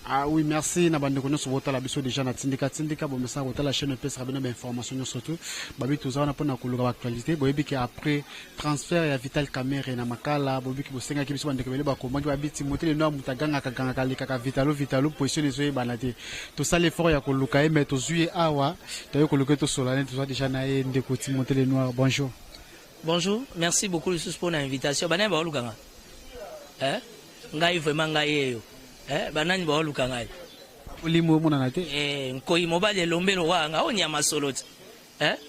Ah oui, merci. Na bande kono sobota la biso déjà na tindika bon message la chaîne EPS rabena ba information surtout. Babi tout ça on a pona kuluka actualité. Boyebi ki après transfert ya Vital Kamerhe na makala boyebi ki bosenga ki biso bande kebele ba komandi ba biti motele no mutaganga kaka ka vitalo position les banate. Tout ça l'effort ya kuluka e mais to zuye awa to kuluka to solane tout ça déjà na e ndeko Timothée Noir. Bonjour. Bonjour, merci beaucoup pour l'invitation. Banen ba lukanga. Ngai vraiment ngai yo. Banani ba luka ngai olimo mona na te nkoi mobile lombelo wanga onyama solo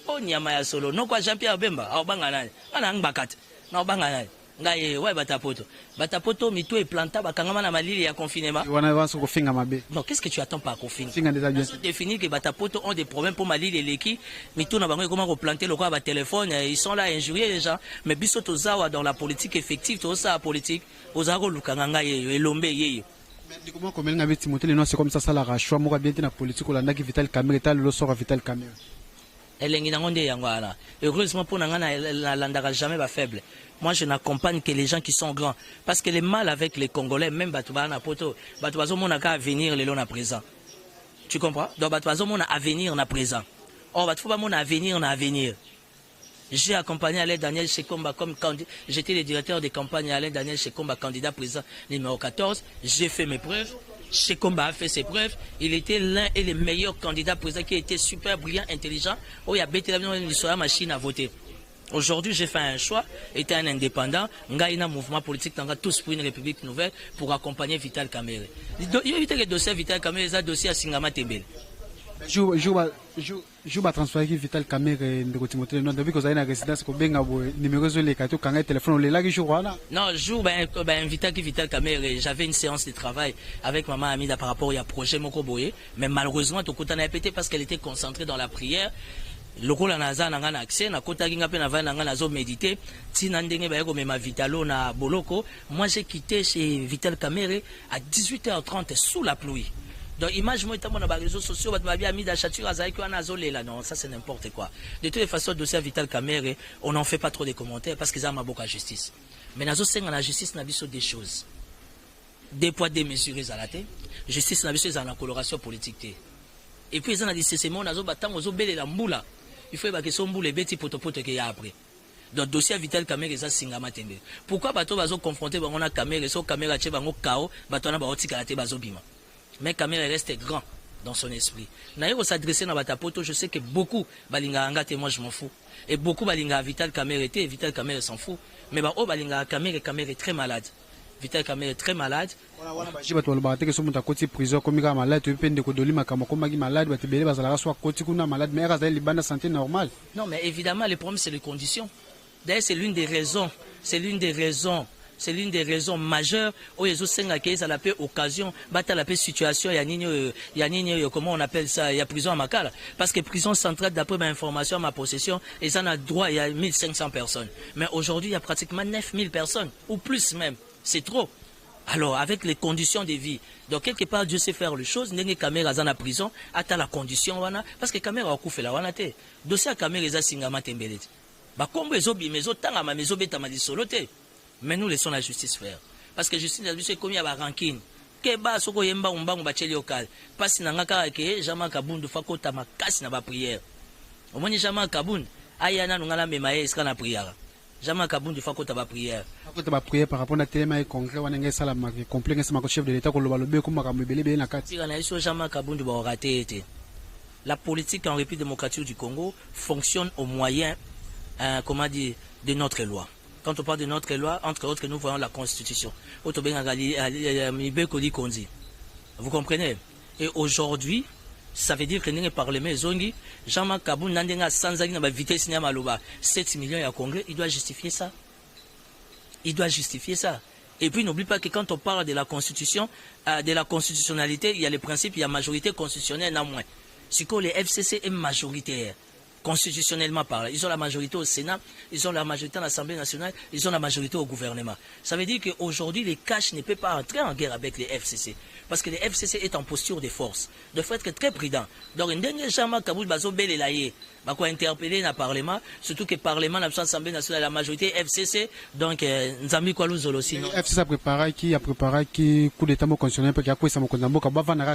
onyama ya solo no kwa Jean-Pierre Bemba awbanga nani ana ngbakata na obanga nani ngai wa batapoto mitu e planta bakangama na malili ya confinement wana wanso ko finga mabe. Non, qu'est-ce que tu attends par confinement? Finga déjà bien définir que batapoto ont des problèmes pour malili leki mitu na bango comment replanter le quoi ba téléphone, ils sont là à injurier les gens, mais biso tozawa dans la politique effective to ça politique ozako lukanga ngai elombe yeyo. Mais comment comme ngabé Timothée Noir c'est comme ça la choix mo ka bien na politique la ndaki Vital Kamerhe tal lo sort Vital Kamerhe. Elengi nangonde yangwana. Heureusement pour nangana landara jamais ba faible. Moi je n'accompagne que les gens qui sont grands parce que les mal avec les Congolais même batouba na poto batouazo mona ka avenir le long à présent. Tu comprends? Donc batouazo mona avenir na présent. Or batouba mona avenir na avenir. J'ai accompagné Alain Daniel Shekomba comme candidat. J'étais le directeur de campagne Alain Daniel Shekomba, candidat président numéro 14. J'ai fait mes preuves. Shekomba a fait ses preuves. Il était l'un et les meilleurs candidats présidents qui était super brillant, intelligent. Oh, il y a bêté la machine à voter. Aujourd'hui, j'ai fait un choix, étant un indépendant, un mouvement politique, tous pour une république nouvelle, pour accompagner Vital Kamerhe. Il y a le dossier Vital Kamerhe, c'est un dossier à Singama Tembele. Je vais transférer Vital Kamerhe de Timothée Noir depuis que vous avez une résidence ko benga bo numéro zo le kato kanga téléphone le lagi jour wana. Non, jour invité Vital Kamerhe, j'avais une séance de travail avec maman Amida par rapport au projet Moko Boye, mais malheureusement tout kota na pété parce qu'elle était concentrée dans la prière. Loko la naza nanga na accès na kota kinga pe na va nanga na zo méditer tina ndenge ba yeko mema Vitalo na Boloko. Moi j'ai quitté chez Vital Kamerhe à 18h30 sous la pluie. Donc, imagine-moi, dans les réseaux sociaux, non, ça c'est n'importe quoi. De toutes les façons, le dossier Vital Kamerhe, on n'en fait pas trop de commentaires parce qu'ils ont ma boca justice. Mais dans la justice, on a vu des choses. Des poids, des mesures, à la tête. Justice, on a vu la coloration politique. Et puis, ils ont dit, c'est ce monde, il faut que son boule bêti potopoto qu'il y a après. Donc, le dossier Vital Kamerhe, c'est Singama Tembe. Pourquoi bateau va confronter à Kamerhe, so Kamerhe, tu vas au chaos, bateau na baotika la te bazobima. Mais Kamerhe reste grand dans son esprit. Naïro s'adresser dans Batapoto, je sais que beaucoup balinga angate, moi je m'en fous. Et beaucoup balinga Vital Kamerhe et Vital Kamerhe s'en fout. Mais bah oh balinga Kamerhe est très malade. Vital Kamerhe est très malade. Je vais te le que son côté prison comme il malade, tu peux de doli makama comme il malade, tu peux bazala soit côté kuna malade, mais reste les bandes santé normale. Non mais évidemment le problème c'est les conditions. D'ailleurs c'est l'une des raisons, c'est l'une des raisons majeures où ils ont la paix occasion, battre la paix situation, il y a comment on appelle ça, il y a prison à Makala. Parce que prison centrale, d'après ma information, ma possession, ils en ont droit, il y a 1500 personnes. Mais aujourd'hui, il y a pratiquement 9000 personnes, ou plus même. C'est trop. Alors, avec les conditions de vie, donc quelque part, Dieu sait faire les choses, n'est que Kamerhe dans la prison, attend la condition, parce que Kamerhe a coupé la wanate. Dossier Kamerhe est Singama Tembele. Bah, comme les autres, mais autant à ma maison, bêta soloté. Mais nous laissons la justice faire. Parce que la justice, c'est comme il y a une rancune. Keba soko yemba umbangu bacheli okal. Parce na ngaka ke jama kabundu fakota makasi na ba prière. Omoni jama kabundu ayana ngala memaye iska na prière. Jama kabundu fakota ba prière. Fakota ba prière par rapport na téléma et congrès wana ngesa la ma complet ngesa ma chef de l'état ko loba lobe ko makambo belebe na kati. Tira na iso jama kabundu ba raté été. La politique en République démocratique du Congo fonctionne au moyen comment dire de notre loi. Quand on parle de notre loi, entre autres, nous voyons la Constitution. Vous comprenez? Et aujourd'hui, ça veut dire que nous parlons de Jean-Marc Kaboun, sans vitesse 7 millions à Congrès, il doit justifier ça. Il doit justifier ça. Et puis n'oublie pas que quand on parle de la Constitution, de la constitutionnalité, il y a les principes, il y a majorité constitutionnelle, non moins. Ce que les FCC est majoritaire. constitutionnellement parlant. Ils ont la majorité au Sénat, ils ont la majorité à l'Assemblée nationale, ils ont la majorité au gouvernement. Ça veut dire qu'aujourd'hui, les caches ne peuvent pas entrer en guerre avec les FCC. Parce que les FCC est en posture de force. Il faut être très prudent. Donc, un dernier jamais, Kaboul Bazo Belelaye, va quoi interpeller dans le Parlement, surtout que le Parlement, l'Assemblée nationale, la majorité FCC, donc, Nzambi Kwalou Zolo, sinon. FCC a préparé qui coup d'état constitutionnel, parce qu'il y a quoi ça m'a condamné,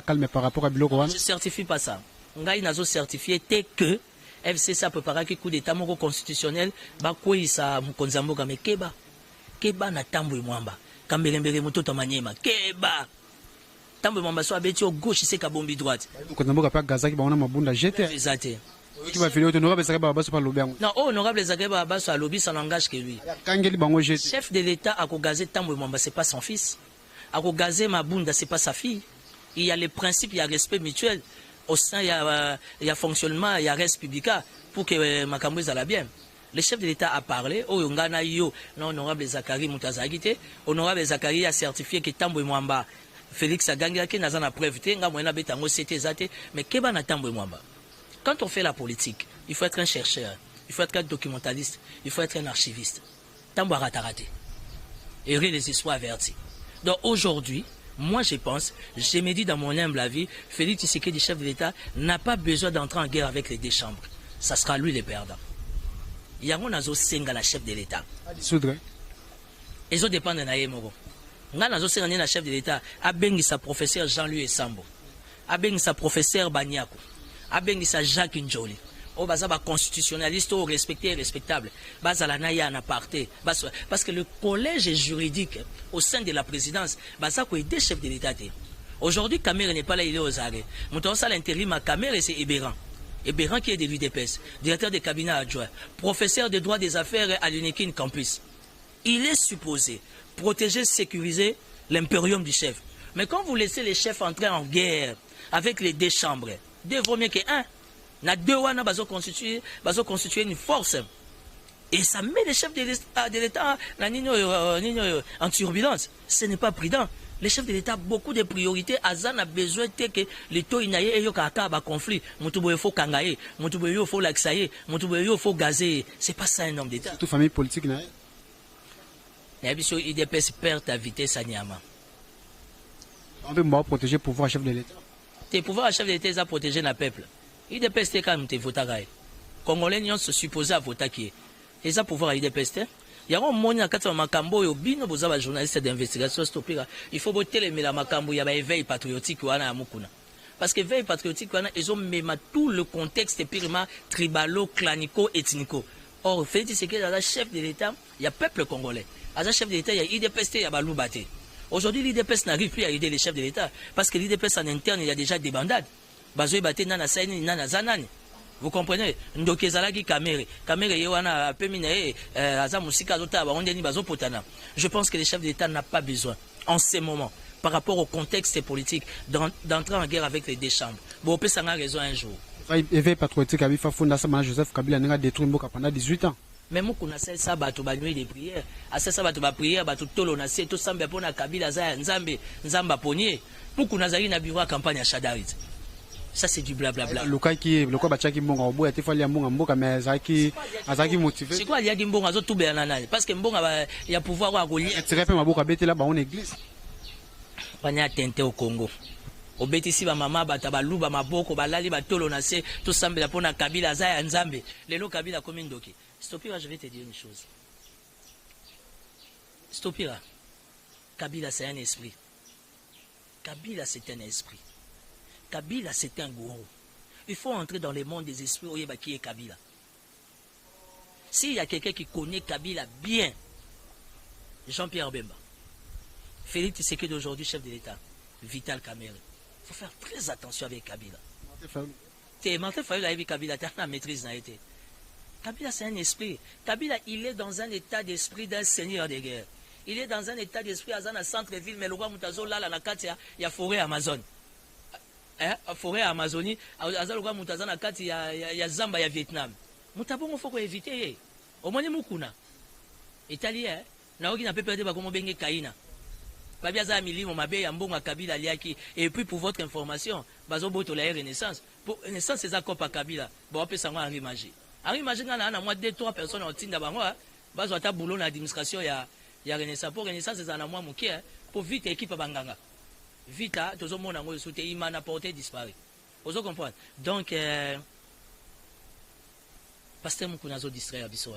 calme par rapport à Biloko. Je ne certifie pas ça. Ngai n'a pas certifié que FCC a préparé qui coup d'état constitutionnel, bah quoi ça mkonzamboka mais keba na tambo mwamba. Kambelembele moto tamanyema keba. Tambo mwamba so abeti au gauche c'est kabombi droite. Mkonzamboka pa Gazaki ba ona mabunda jeté. Exacté. Qui va filer honorable Zakeba Basso par l'Obiang. Non, honorable Zakeba Basso a lobby ça n'engage que lui. Kangeli bango jeté. Chef de l'État a gazé tambo mwamba c'est pas son fils. A gazé mabunda c'est pas sa fille. Il y a les principes, il y a respect mutuel. Au sein, il y a fonctionnement, il y a res publica pour que Makambo aille bien. Le chef de l'État a parlé, honorable Zakari Moutazagite, honorable Zakari a certifié que Tambo Mwamba, Félix Agangia, qui n'a pas preuve, mais Keba na Tambo Mwamba. Quand on fait la politique, il faut être un chercheur, il faut être un documentaliste, il faut être un archiviste. Tambo a raté. Et les histoires averties. Donc aujourd'hui, moi, je pense, je me dis dans mon humble avis, Félix Tshisekedi, chef de l'État, n'a pas besoin d'entrer en guerre avec les deux chambres. Ça sera lui le perdant. Il y a un Senga, la chef de l'État. Ils ont dépend de Naïmoro. Nazo Senga, la chef de l'État, a bengi sa professeur Jean-Louis Sambo, a bengi sa professeur Banyako, a bengi sa Jacques Njoli. Oh, baza ba constitutionnaliste, oh, respecté et respectable. Baza la naya en aparté. Parce que le collège juridique au sein de la présidence, baza quoi des chefs de l'État. Aujourd'hui, Kamere n'est pas là, il est aux arrêts. Montant ça l'intérim à Kamere, c'est Ebéran. Ebéran qui est de l'UDPS, directeur de cabinet adjoint, professeur de droit des affaires à l'Unekin Campus. Il est supposé protéger, sécuriser l'impérium du chef. Mais quand vous laissez les chefs entrer en guerre avec les deux chambres, deux vaut mieux que un. Na deux wana bazo constituer une force et ça met les chefs de l'État en turbulence. Ce n'est pas prudent. Les chefs de l'État beaucoup de priorités. Azan a besoin que les taux inaye et yo kaka ba conflit. Mutuboye faut kangaye, mutuboye faut laxaye, mutuboye faut gazer. C'est pas ça un homme d'État. Toute famille politique na. Yabiso IDPS perd ta vitesse à Niama. On veut protéger le pouvoir chef de l'État. Tes pouvoirs chef de l'État ça protéger le peuple. IDPS quand même te voter. Congolais n'y sont supposés à voter qui. Et ça pouvoir IDPS. Il y a un monde à 4 makambo yo bino boza journaliste d'investigation stopira. Il faut voter les la makambo ya ba éveil patriotique wana ya mukuna. Parce que éveil patriotique wana ils ont même tout le contexte purement tribalo clanico ethnico. Or Félix Tshisekedi est chef de l'État, il y a peuple congolais. À chef de l'État, il y a IDPS, il y a Baloubaté. Aujourd'hui, l'IDPS n'arrive plus à aider les chefs de l'État parce que l'IDPS en interne, il y a déjà des bandades. Bazoé Baté nana saini nana zanani. Vous comprenez? Ndokezalaki Kamere. Kamere yewana pemine aza musika zota ba ondeni bazo potana. Je pense que les chefs d'État n'ont pas besoin en ces moments par rapport au contexte politique d'entrer en guerre avec les deux chambres. Bon, on peut s'en avoir raison un jour. Éveil patriotique à Bifafonda Samana Joseph Kabila n'a détruit Mboka pendant 18 ans. Même on a ça bato ba nuit de prière, à ça bato ba prière bato tolo na se to sambe pona Kabila za nzambe nzamba ponier. Muku nazali na bureau campagne à Chadarit. Ça c'est du blablabla. Le cas qui le quoi bachaki mbonga obo ya tefali mbonga mboka mais azaki motivé. C'est quoi il y a qui mbonga zo tout benana parce que mbonga il y a pouvoir wa golier. Tirer pe maboka betela ba on église. Panya tente au Congo. Obetisi ba mama bata baluba maboko balali batolo na se to sambela pona Kabila za ya nzambe. Lelo Kabila comme ndoki. Stopira, je vais te dire une chose. Stopira. Kabila c'est un esprit. Kabila c'est un esprit. Kabila, c'est un gourou. Il faut entrer dans le monde des esprits. Oyeba qui est Kabila. S'il y a quelqu'un qui connaît Kabila bien, Jean-Pierre Bemba, Félix Tshisekedi d'aujourd'hui, chef de l'État, Vital Kamerhe. Il faut faire très attention avec Kabila. Martin Fayulu a vu Kabila, tu as la maîtrise. Kabila, c'est un esprit. Kabila, il est dans un état d'esprit d'un seigneur de guerre. Il est dans un état d'esprit à un centre-ville, mais le roi Moutazo, là, il y a forêt Amazon. Forêt Amazonie, azalwa mutazana kati ya Zamba ya Vietnam. Mutabongo faut éviter. Au moins mukuna. Italien, na oki na peperde ba komo benge kaina. Babia za milimo mabe ya mbonga Kabila liaki et puis pour votre information, bazo boto la Renaissance. Pour Renaissance c'est ça Copa Kabila. Bon apesa ngwa Henri Magie. Alors imagine na moi 2-3 personnes au tinda bango bazo ata boulot na administration ya Renaissance pour Renaissance c'est na moi moké pour vite équipe banganga. Vite tozo mona ngo soute imana porté disparu. Vous comprenez? Donc Pasteur Moukunazo distrait biso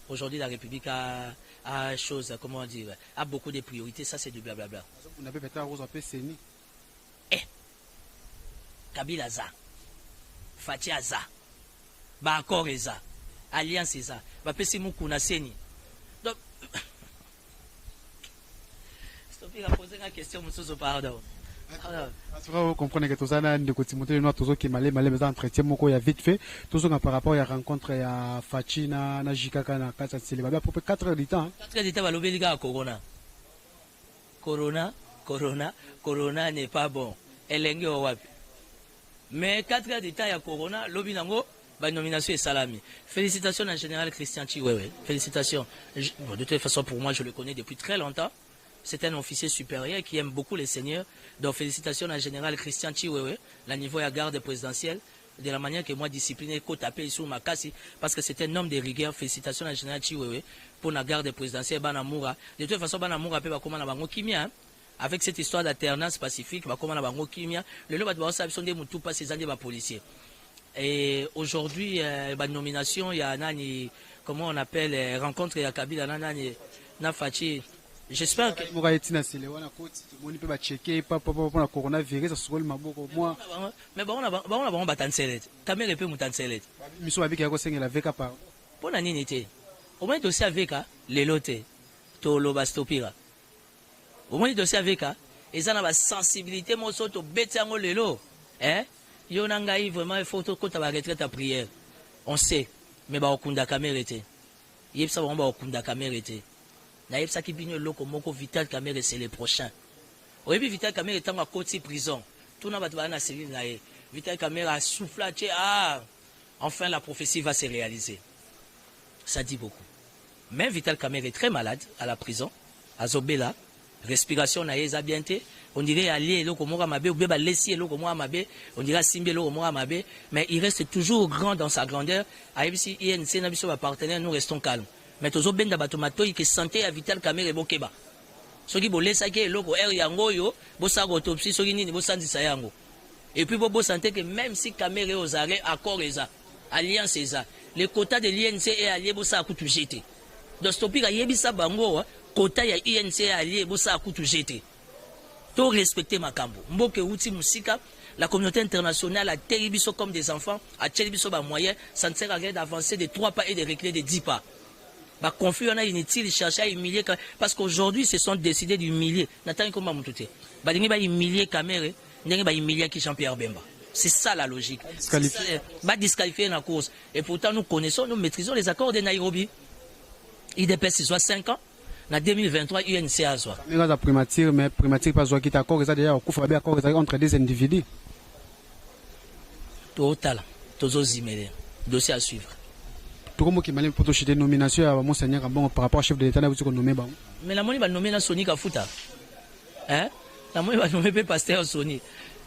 Aujourd'hui la République a chose comment dire a beaucoup de priorités, ça c'est du blablabla. On avait peut-être rose appelé Seni. Kabila za. Fatia za. Ba accord za. Alliance za. Ba pesi Mukuna Seni. Donc stop il a posé une question monsieur pardon. Vous comprenez que tout ça n'a de côté monter nous tous qui malé mais entretien moko ya vite fait tout ça par rapport à la rencontre ya Fachina na Jikaka na Kata Tsele à peu près 4 heures du temps 4 heures du temps va lober liga corona n'est pas bon elenge wapi mais 4 heures du temps ya corona lobi nango ba nomination et salami félicitations en général Christian Chiwewe félicitations de toute façon pour moi je le connais depuis très longtemps. C'est un officier supérieur qui aime beaucoup les seigneurs. Donc félicitations à général Christian Chiwewe, la niveau de garde présidentielle, de la manière que moi discipliné, côte tapé sur ma casse, parce que c'est un homme de rigueur. Félicitations à général Chiwewe pour la garde présidentielle Banamoura. De toute façon, Banamoura peut comment la bango kimia, avec cette histoire d'alternance pacifique, comment la bango kimia, le lot va sont des moutou pas ces années policiers. Et aujourd'hui, la nomination, il y a nani, comment on appelle, rencontre ya Kabila nani, na Fachi. J'espère que mais bon on a batanselet caméra peut mutanselet miso avec ya ko sengela veka pa pona nini te au moins dossier avec les lotés to lo bastopira au moins dossier avec et ça na ba sensibilité mo soto betango lelo yo na ngai vraiment il faut to kota ba retraite à prière on sait mais ba okunda caméra te yebsa ba okunda caméra te. Naïf Saki Bigno Loko Moko Vital Kamere c'est le prochain. Oui, Vital Kamere est en côté prison. Tout n'a pas de cellule naïf. Vital Kamere a soufflé. Enfin la prophétie va se réaliser. Ça dit beaucoup. Mais Vital Kamere est très malade à la prison. À Zobela. Respiration naïf abienté. On dirait allié Loko Mora Mabe ou Beba Lessi Loko Mora Mabe. On dirait Simbe Loko Mora Mabe. Mais il reste toujours grand dans sa grandeur. À IBC, INC, Nabiso, partenaire, nous restons calmes. Mais tozo benda batomato qui santé à Vital Kamere bokeba soki bolesa ke loko er yango yo bosa autopsie soki nini bosandisa yango et puis bo santé que même si Kamere aux arrêts accord eza alliance eza les quotas de l'INC et allié bosa akutu jeté donc stopika yebisa bango quota ya INC et allié bosa akutu jeté to respecter makambo mboke uti musika. La communauté internationale a terribiso comme des enfants a terribiso ba moyen ça ne sert à rien d'avancer de 3 pas et de reculer de 10 pas. Bah, confus, on a inutile, chercher à humilier, parce qu'aujourd'hui, ils se sont décidés d'humilier. N'attendez comment vous tout est. Bah, ils vont humilier Kamere, ils vont humilier qui Jean-Pierre Bemba. C'est ça la logique. Bah, disqualifier la cause. Et pourtant, nous connaissons, nous maîtrisons les accords de Nairobi. IDPS, c'est soit 5 ans. En 2023, UNC a soit. Mais la primature, pas soit qui est accord, déjà, au coup, il y a accord entre des individus. Total, tous aux emails. Dossier à suivre. Tout le monde qui m'a dit pour des nominations à Monseigneur par rapport au chef de l'État, vous avez nommé. Mais la monnaie va nommer dans Sony Kafuta. La monnaie va nommer pasteur Sony.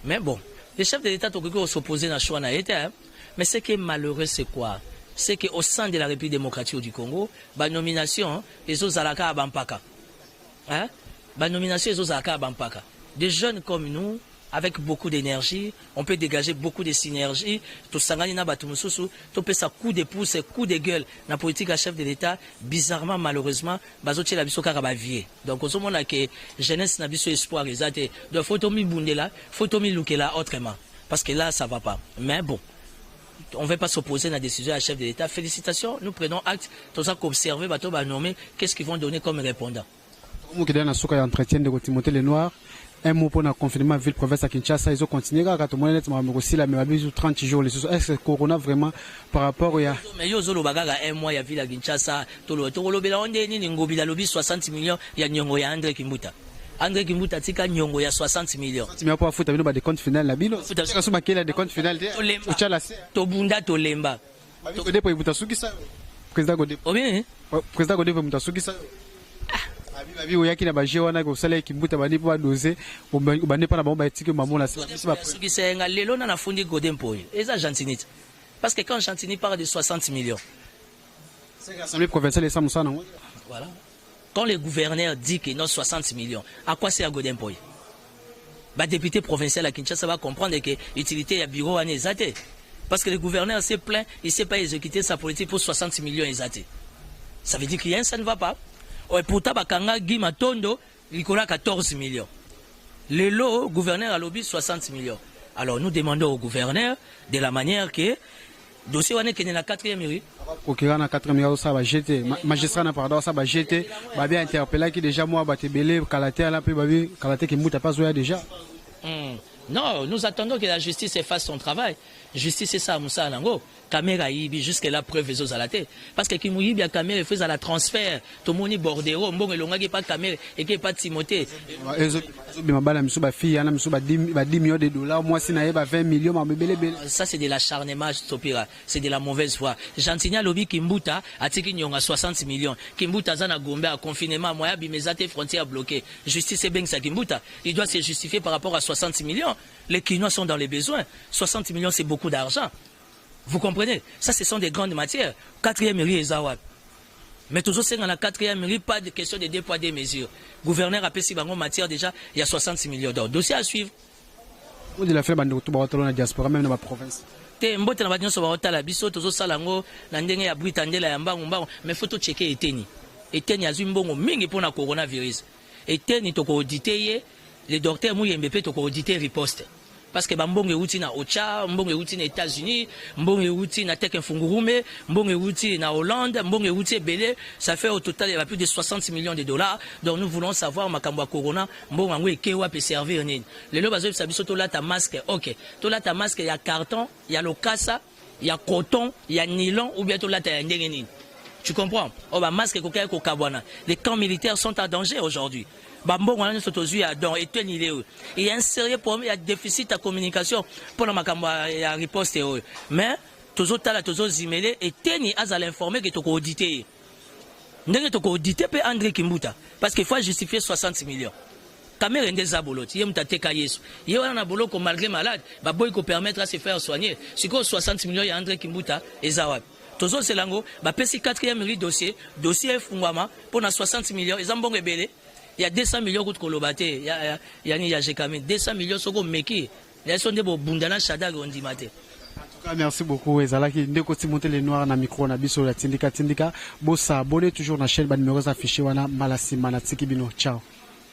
Mais bon, le chef de l'État ont s'opposer à choix. Mais ce qui est malheureux, c'est quoi? C'est qu'au sein de la République démocratique du Congo, la nomination, les autres Alaka à Bampaka. La nomination, les autres Alaka à Bampaka. Des jeunes comme nous, avec beaucoup d'énergie, on peut dégager beaucoup de synergie. Tout sangani na batumususu, tout peut ça coup de pouce, coup de gueule. La politique à chef de l'État, bizarrement, malheureusement, bazoche la biso kaka vie. Donc, au moment que jeunesse na biso espoir exact. Donc, faut mi bundela, faut mi lukela autrement. Parce que là, ça va pas. Mais bon, on ne veut pas s'opposer à la décision à chef de l'État. Félicitations, nous prenons acte. Tout ça qu'observer, bateau va nommer, qu'est-ce qu'ils vont donner comme répondant. Tout le monde qui entretien de Timothée Lenoir. Un mot pour le confinement ville province à Kinshasa, ils ont continué à tout le monde aussi la même 30 jours les est-ce que corona vraiment par rapport à mais yo zolo bagaga un mois ya ville à Kinshasa to lo bela onde ni ngobila lobi 60 millions ya nyongo ya André Kimbuta tika nyongo ya 60 millions tu m'as pas foutu avec des comptes finales la bino ça suma kela des comptes finales to bunda to lemba to depo ibuta sukisa président Godé président Godé ibuta sukisa Abi oyaki na baje wana ko sala Kimbuta bani po doser bani pa na bomba etike mamola c'est nga lelo na fundi Godé mpoyo eza gentilité Parce que quand Chantini parle de 60 millions, c'est l'Assemblée provinciale et ça, voilà. Quand le gouverneur dit qu'il y a 60 millions, à quoi c'est à Godempoy? Le député provincial à Kinshasa va comprendre que l'utilité du bureau est exatée. Parce que le gouverneur s'est plaint, il ne sait pas exécuter sa politique pour 60 millions exatés. Ça veut dire que ça ne va pas. Et pourtant, Guy Matondo, il a 14 millions. Le lot, gouverneur a lobby 60 millions. Alors nous demandons au gouverneur de la manière que le dossier est dans la 4e mairie. Procureur na 4e mairie, ça va jeter. Magistrat na pardon, ça va jeter. Va bien interpeller qui déjà moi battre belé Kalaté là puis babi Kalaté qui mouta pas joué déjà. Non, nous attendons que la justice fasse son travail. Justice c'est ça, Moussa Lango. Caméra ibi jusqu'à la preuve aux alaté. Parce que qui mouille bien caméra fait à la transfert. Tout le monde bordero, bon elonga qui pas caméra et qui pas Timothée. Fille, 10 millions de dollars, moi si na 20 millions ma bébé. Ça c'est de l'acharnement Topira, c'est de la mauvaise foi. Jantinia Lobi Kimbuta a tiki nyonga 60 millions. Kimbuta zana Gombe à confinement, moi bimezate frontières bloquées. Justice c'est bien ça Kimbuta. Il doit se justifier par rapport à 60 millions. Les Kinois sont dans les besoins. 60 millions c'est beaucoup d'argent. Vous comprenez? Ça, ce sont des grandes matières. 4e mairie et Zawad. Mais toujours, c'est dans la 4e mairie, pas de question de 2 poids 2 mesures. Gouverneur a payé en matière déjà, il y a 66 millions d'euros. Dossier à suivre. Où de la fait la diaspora, même dans ma province? Mbote na badinyo so ba otala biso tozo salango na ndenge ya Britandela ya mbangu mais faut to checker eteni. Eteni azwi mbongo mingi pona coronavirus. Eteni to ko auditer ye, les docteurs Mouyembe pe to ko auditer riposte. Parce que mbongo euti na Ocha, mbongo euti na États-Unis, mbongo euti na Tek Mfungurume, mbongo euti na Hollande, mbongo euti belé, ça fait au total il y a plus de 60 millions de dollars. Donc nous voulons savoir makambo corona, mbongo ngwe kewa peut servir nini. Le lo bazo biso to la ta masque, OK. To la ta masque, il y a carton, il y a le cassa, il y a coton, il y a nylon ou bien to la ta ndenge nini. Tu comprends? Oh bah masque ko kaya ko kabwana. Les camps militaires sont en danger aujourd'hui. Il y a un sérieux problème, il y a un déficit de communication pour la riposte. Mais, toujours zimélé et teni à l'informer que tu as audité. Tu as audité André Kimbuta. Parce qu'il faut justifier 60 millions. Caméra des abolot, il y a un teka yesu. Il y a un abolot qui malgré malade, il peut permettre à se faire soigner. Si 60 millions, il y a André Kimbuta et Zawad. Toujours c'est l'ango, pesi 4e dossier fungwama pour 60 millions, ils ont bon rebelle. Il y a 200 millions de kolobate, il y a 200 millions de meki. Il y a des bundana shadag on dit maté. En tout cas, merci beaucoup. Ezalaki ndeko Timothée les noirs na micro na biso la tindika. Bossa abonnez toujours na chaîne ba numéros affichés wana malasi manatiki bino. Ciao.